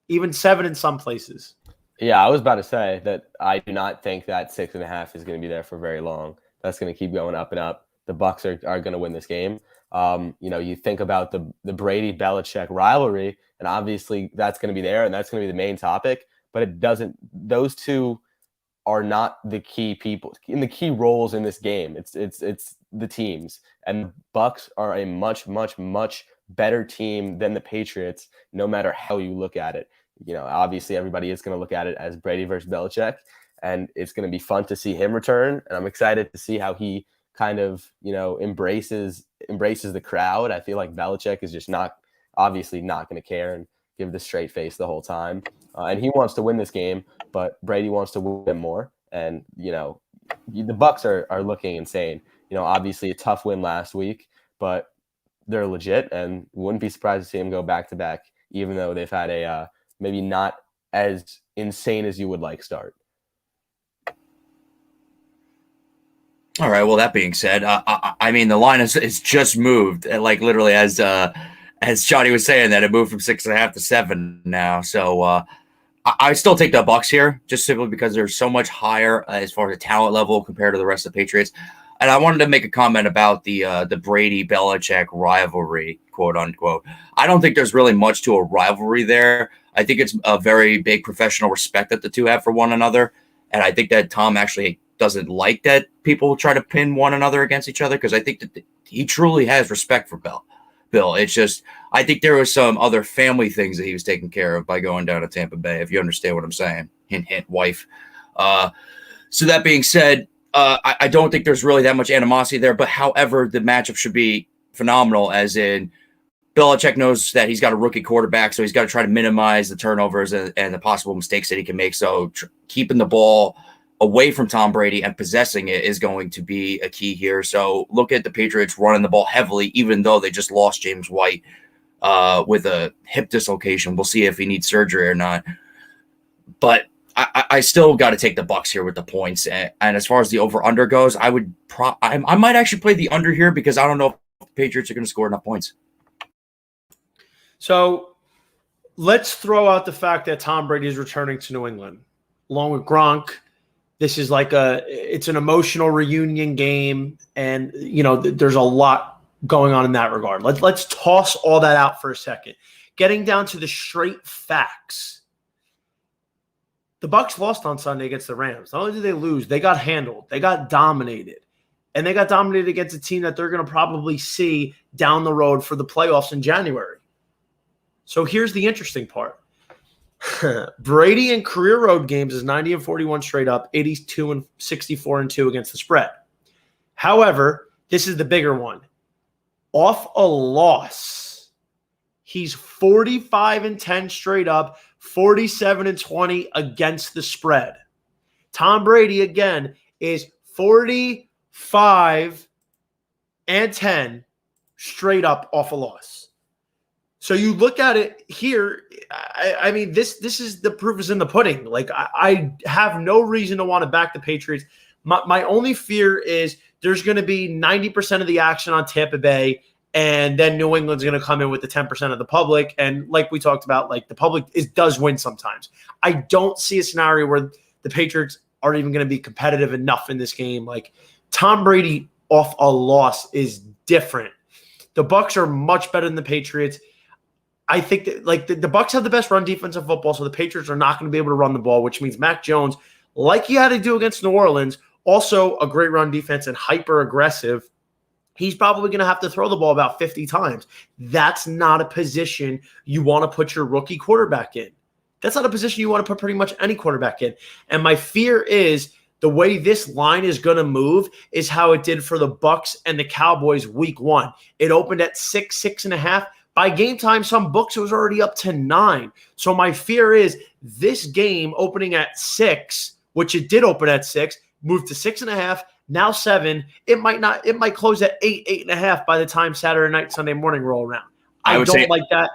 Even 7 in some places. Yeah, I was about to say that I do not think that 6.5 is going to be there for very long. That's going to keep going up and up. The Bucks are going to win this game. You think about the Brady-Belichick rivalry, and obviously that's going to be there, and that's going to be the main topic. But it doesn't. Those two are not the key people in the key roles in this game. It's the teams, and the Bucs are a much better team than the Patriots, no matter how you look at it. Obviously everybody is going to look at it as Brady versus Belichick, and it's going to be fun to see him return. And I'm excited to see how he kind of, embraces the crowd. I feel like Belichick is just obviously not going to care and give the straight face the whole time. And he wants to win this game, but Brady wants to win more. And, the Bucs are looking insane. Obviously a tough win last week, but they're legit, and wouldn't be surprised to see them go back-to-back, even though they've had a maybe not as insane as you would like start. All right. Well, that being said, I mean, the line is just moved, like literally as Johnny was saying, that it moved from 6.5 to 7 now. So I still take the Bucs here, just simply because they're so much higher as far as the talent level compared to the rest of the Patriots. And I wanted to make a comment about the Brady Belichick rivalry, quote unquote. I don't think there's really much to a rivalry there. I think it's a very big professional respect that the two have for one another, and I think that Tom actually doesn't like that people try to pin one another against each other, because I think that he truly has respect for Bill. It's just, I think there was some other family things that he was taking care of by going down to Tampa Bay, if you understand what I'm saying. Hint, hint, wife. So that being said, I don't think there's really that much animosity there, but however, the matchup should be phenomenal, as in Belichick knows that he's got a rookie quarterback, so he's got to try to minimize the turnovers and the possible mistakes that he can make. So keeping the ball away from Tom Brady and possessing it is going to be a key here. So look at the Patriots running the ball heavily, even though they just lost James White with a hip dislocation. We'll see if he needs surgery or not. But I still got to take the Bucs here with the points. And as far as the over-under goes, I might actually play the under here, because I don't know if the Patriots are going to score enough points. So let's throw out the fact that Tom Brady is returning to New England along with Gronk. This is it's an emotional reunion game, and there's a lot going on in that regard. Let's toss all that out for a second. Getting down to the straight facts. The Bucs lost on Sunday against the Rams. Not only did they lose, they got handled. They got dominated. And they got dominated against a team that they're going to probably see down the road for the playoffs in January. So here's the interesting part. Brady in career road games is 90-41 straight up, 82-64-2 against the spread. However, this is the bigger one. Off a loss, he's 45-10 straight up, 47-20 against the spread. Tom Brady, again, is 45-10 straight up off a loss. So you look at it here, I mean, this is the proof is in the pudding. Like, I have no reason to want to back the Patriots. My only fear is there's going to be 90% of the action on Tampa Bay, and then New England's going to come in with the 10% of the public. And like we talked about, like, the public does win sometimes. I don't see a scenario where the Patriots aren't even going to be competitive enough in this game. Like, Tom Brady off a loss is different. The Bucs are much better than the Patriots. I think that, like, the Bucs have the best run defense in football, so the Patriots are not going to be able to run the ball, which means Mac Jones, like he had to do against New Orleans, also a great run defense and hyper aggressive. He's probably going to have to throw the ball about 50 times. That's not a position you want to put your rookie quarterback in. That's not a position you want to put pretty much any quarterback in. And my fear is the way this line is going to move is how it did for the Bucs and the Cowboys week 1. It opened at 6.5. By game time, some books, it was already up to 9. So my fear is this game opening at 6, which it did open at 6, moved to 6.5, now 7. It might close at 8.5 by the time Saturday night, Sunday morning roll around. I don't like that.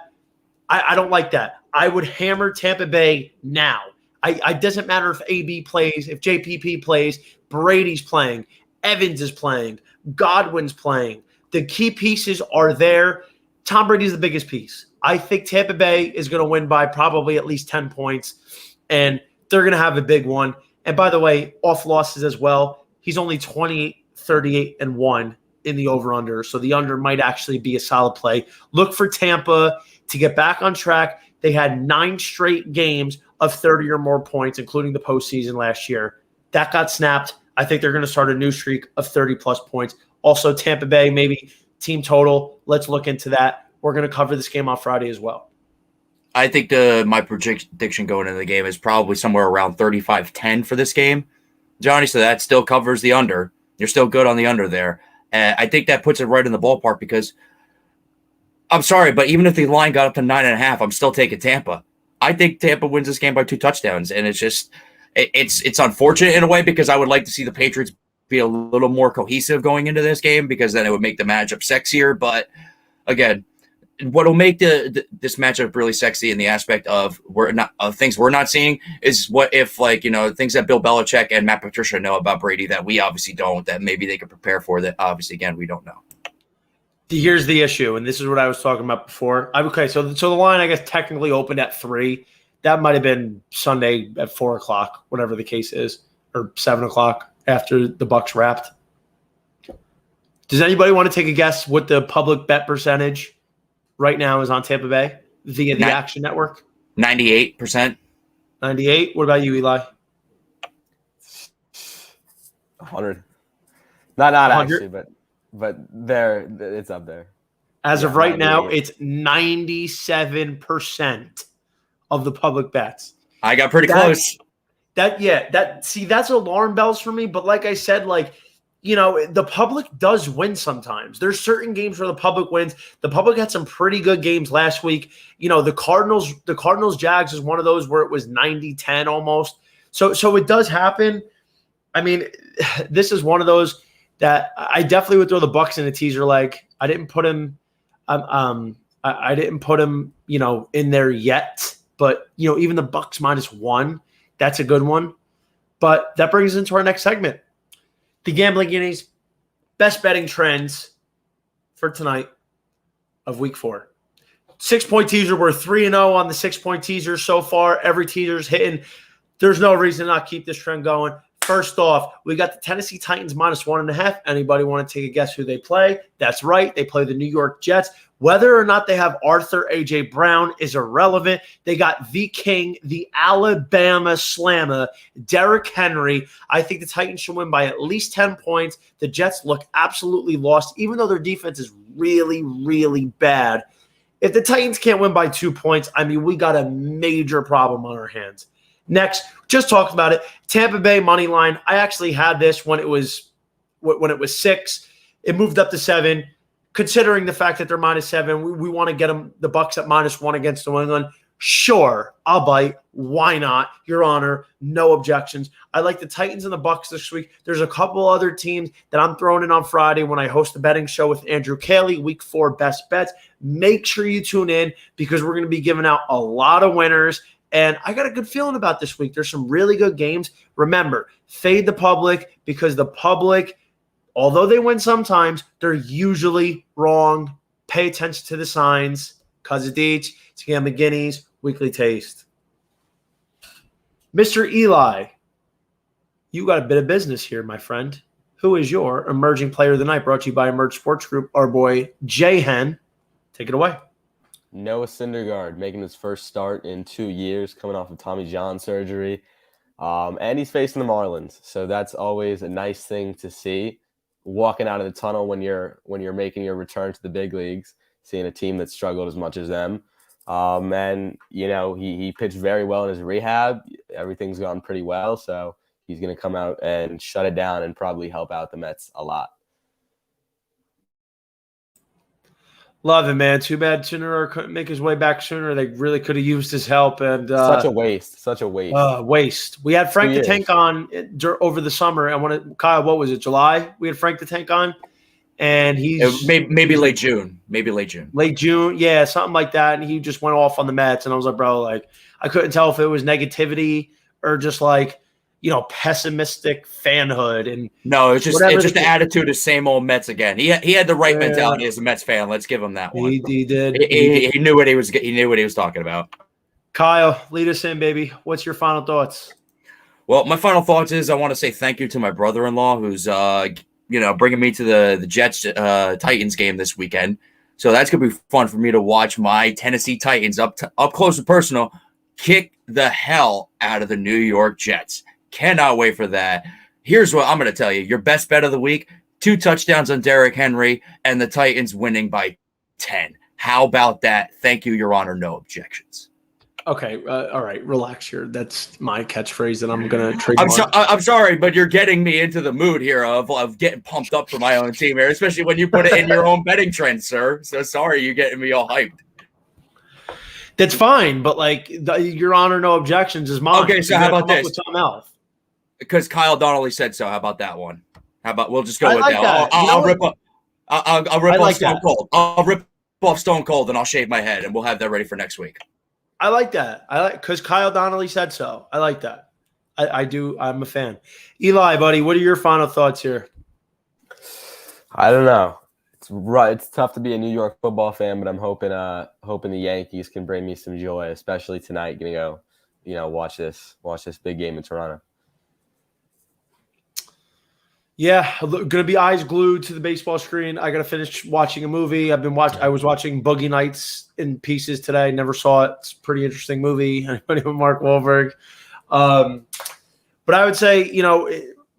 I don't like that. I would hammer Tampa Bay now. It doesn't matter if AB plays, if JPP plays, Brady's playing, Evans is playing, Godwin's playing. The key pieces are there. Tom Brady is the biggest piece. I think Tampa Bay is going to win by probably at least 10 points, and they're going to have a big one. And by the way, off losses as well, he's only 38-1 in the over-under, so the under might actually be a solid play. Look for Tampa to get back on track. They had 9 straight games of 30 or more points, including the postseason last year. That got snapped. I think they're going to start a new streak of 30-plus points. Also, Tampa Bay, maybe team total. Let's look into that. We're going to cover this game on Friday as well. I think my prediction going into the game is probably somewhere around 35-10 for this game, Johnny, so that still covers the under. You're still good on the under there. And I think that puts it right in the ballpark because I'm sorry, but even if the line got up to 9.5, I'm still taking Tampa. I think Tampa wins this game by 2 touchdowns, and it's just it's unfortunate in a way because I would like to see the Patriots be a little more cohesive going into this game because then it would make the matchup sexier. But again, what will make this matchup really sexy in the aspect of things we're not seeing is what if, like, you know, things that Bill Belichick and Matt Patricia know about Brady that we obviously don't, that maybe they could prepare for, that obviously, again, we don't know. Here's the issue, and this is what I was talking about before. Okay, so the line, I guess, technically opened at 3. That might have been Sunday at 4 o'clock, whatever the case is, or 7 o'clock after the Bucs wrapped. Does anybody want to take a guess what the public bet percentage right now is on Tampa Bay via the Action Network? 98%. 98. What about you, Eli? 100. Not 100? actually, but there it's up there. As of right now, it's 97% of the public bets. I got pretty close. That's alarm bells for me. But like I said, like, you know, the public does win sometimes. There's certain games where the public wins. The public had some pretty good games last week. You know, the Cardinals Jags is one of those where it was 90-10 almost. So it does happen. I mean, this is one of those that I definitely would throw the Bucs in a teaser leg. I didn't put him I didn't put him, you know, in there yet. But, you know, even the Bucs -1, that's a good one. But that brings us into our next segment. The Gambling Guineas, best betting trends for tonight of week 4. 6-point teaser. We're 3-0 on the 6-point teaser so far. Every teaser's hitting. There's no reason to not keep this trend going. First off, we got the Tennessee Titans -1.5. Anybody want to take a guess who they play? That's right. They play the New York Jets. Whether or not they have Arthur A.J. Brown is irrelevant. They got the king, the Alabama Slammer, Derrick Henry. I think the Titans should win by at least 10 points. The Jets look absolutely lost, even though their defense is really, really bad. If the Titans can't win by 2 points, I mean, we got a major problem on our hands. Next, just talked about it. Tampa Bay money line. I actually had this when it was 6. It moved up to 7. Considering the fact that they're -7, we want to get them the Bucs at -1 against New England. Sure, I'll bite. Why not? Your Honor, no objections. I like the Titans and the Bucs this week. There's a couple other teams that I'm throwing in on Friday when I host the betting show with Andrew Cayley, week 4 best bets. Make sure you tune in because we're going to be giving out a lot of winners. And I got a good feeling about this week. There's some really good games. Remember, fade the public because the public, although they win sometimes, they're usually wrong. Pay attention to the signs. Cuz of Deech, it's Gambling Guineas, Weekly Taste. Mr. Eli, you got a bit of business here, my friend. Who is your emerging player of the night? Brought to you by Emerge Sports Group, our boy J-Hen. Take it away. Noah Syndergaard making his first start in 2 years, coming off of Tommy John surgery. And he's facing the Marlins. So that's always a nice thing to see. Walking out of the tunnel when you're making your return to the big leagues, seeing a team that struggled as much as them. And, you know, he pitched very well in his rehab. Everything's gone pretty well. So he's going to come out and shut it down and probably help out the Mets a lot. Love it, man. Too bad Sooner couldn't make his way back sooner. They really could have used his help. And such a waste. Waste. We had Frank the Tank on over the summer. Kyle, what was it? July? We had Frank the Tank on, and he's maybe late June. Late June, yeah, something like that. And he just went off on the Mets, and I was like, bro, like I couldn't tell if it was negativity or just like, you know, pessimistic fanhood. And no, it's just the attitude of same old Mets again. He had the right mentality as a Mets fan. Let's give him that one. He did. He knew what he was. He knew what he was talking about. Kyle, lead us in, baby. What's your final thoughts? Well, my final thoughts is I want to say thank you to my brother-in-law who's bringing me to the Jets Titans game this weekend. So that's gonna be fun for me to watch my Tennessee Titans up close and personal kick the hell out of the New York Jets. Cannot wait for that. Here's what I'm going to tell you. Your best bet of the week, 2 touchdowns on Derrick Henry and the Titans winning by 10. How about that? Thank you, Your Honor. No objections. Okay. All right. Relax here. That's my catchphrase that I'm going to trademark. I'm sorry, but you're getting me into the mood here of getting pumped up for my own team here, especially when you put it in your own betting trend, sir. So sorry, you're getting me all hyped. That's fine, but like Your Honor, no objections is mine. Okay, so how about this? Something else. Because Kyle Donnelly said so. How about that one? How about we'll just go with like that? I'll rip up. I'll rip off Stone Cold. I'll rip off Stone Cold and I'll shave my head, and we'll have that ready for next week. I like that. I like because Kyle Donnelly said so. I like that. I do. I'm a fan. Eli, buddy, what are your final thoughts here? I don't know. It's tough to be a New York football fan, but I'm hoping the Yankees can bring me some joy, especially tonight. Gonna go, watch this big game in Toronto. Yeah, gonna be eyes glued to the baseball screen. I gotta finish watching a movie. I was watching Boogie Nights in pieces today. Never saw it. It's a pretty interesting movie. Anybody with Mark Wahlberg? But I would say,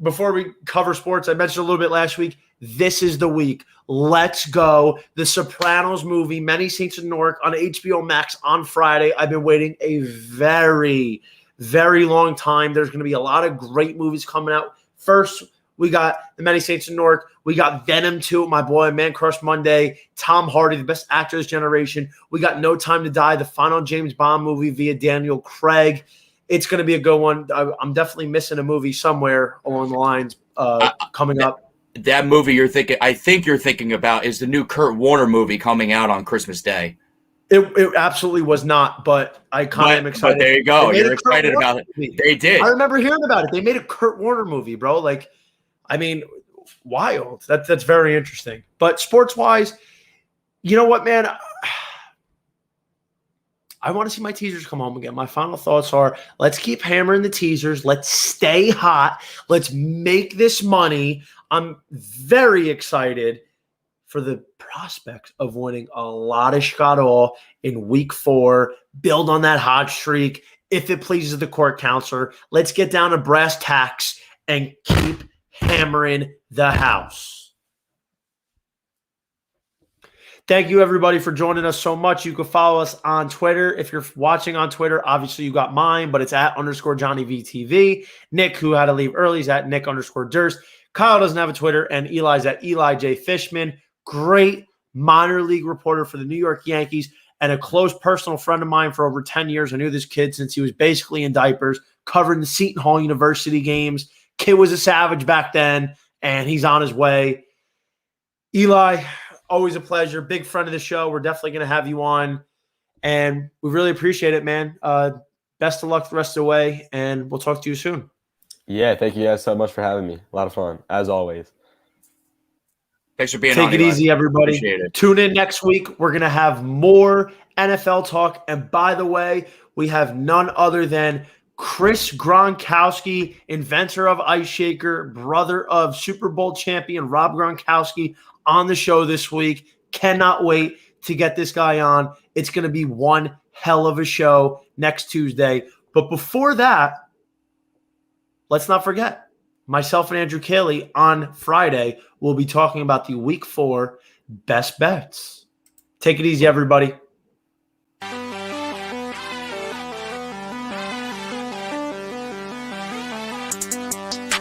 before we cover sports, I mentioned a little bit last week. This is the week. Let's go. The Sopranos movie, Many Saints of Newark, on HBO Max on Friday. I've been waiting a very, very long time. There's going to be a lot of great movies coming out. First, we got The Many Saints of Newark. We got Venom 2, my boy, Man Crush Monday. Tom Hardy, the best actor of this generation. We got No Time to Die, the final James Bond movie via Daniel Craig. It's going to be a good one. I'm definitely missing a movie somewhere along the lines coming up. That movie I think you're thinking about is the new Kurt Warner movie coming out on Christmas Day. It absolutely was not, but I kind of am excited. But there you go. You're excited about it. They did. I remember hearing about it. They made a Kurt Warner movie, bro. Wild. That's very interesting. But sports-wise, you know what, man? I want to see my teasers come home again. My final thoughts are, let's keep hammering the teasers. Let's stay hot. Let's make this money. I'm very excited for the prospects of winning a lot of Shkadol in week 4. Build on that hot streak. If it pleases the court counselor, let's get down to brass tacks and keep hammering the house. Thank you, everybody, for joining us so much. You can follow us on Twitter. If you're watching on Twitter, obviously you got mine, but it's at _JohnnyVTV. Nick, who had to leave early, is at Nick_Durst. Kyle doesn't have a Twitter, and Eli's at Eli J. Fishman. Great minor league reporter for the New York Yankees and a close personal friend of mine for over 10 years. I knew this kid since he was basically in diapers, covering the Seton Hall University games. Kid was a savage back then, and he's on his way. Eli, always a pleasure. Big friend of the show. We're definitely going to have you on, and we really appreciate it, man. Best of luck the rest of the way, and we'll talk to you soon. Yeah, thank you guys so much for having me. A lot of fun, as always. Thanks for being on. Take it easy, everybody. Tune in next week. We're going to have more NFL talk. And by the way, we have none other than Chris Gronkowski, inventor of Ice Shaker, brother of Super Bowl champion Rob Gronkowski, on the show this week. Cannot wait to get this guy on. It's going to be one hell of a show next Tuesday. But before that, let's not forget, myself and Andrew Cayley on Friday will be talking about the Week 4 best bets. Take it easy, everybody.